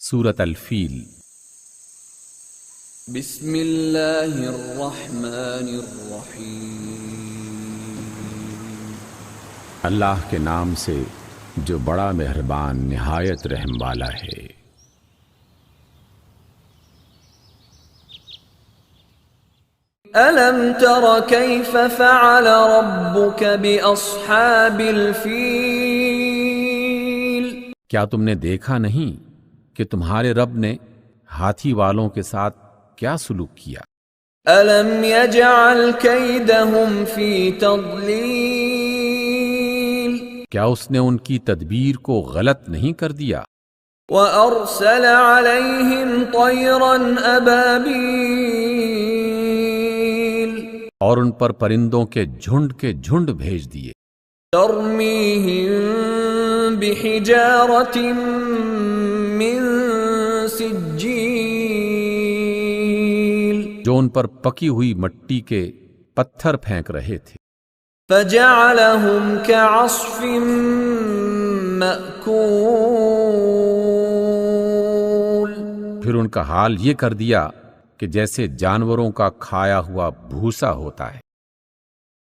سورۃ الفیل۔ بسم اللہ الرحمن الرحیم۔ اللہ کے نام سے جو بڑا مہربان نہایت رحم والا ہے۔ أَلَمْ تَرَ كَيْفَ فَعَلَ رَبُّكَ بِأَصْحَابِ الْفِيلِ؟ کیا تم نے دیکھا نہیں کہ تمہارے رب نے ہاتھی والوں کے ساتھ کیا سلوک کیا؟ أَلَمْ يَجْعَلْ كَيْدَهُمْ فِي تَضْلِيلٍ؟ کیا اس نے ان کی تدبیر کو غلط نہیں کر دیا؟ وَأَرْسَلَ عَلَيْهِمْ طَيْرًا أَبَابِيلَ، اور ان پر پرندوں کے جھنڈ بھیج دیے، تَرْمِيهِمْ بِحِجَارَةٍ مِّن سِجِّيلٍ، جو ان پر پکی ہوئی مٹی کے پتھر پھینک رہے تھے، فَجَعَلَهُمْ كَعَصْفٍ مَّأْكُولٍ، پھر ان کا حال یہ کر دیا کہ جیسے جانوروں کا کھایا ہوا بھوسا ہوتا ہے۔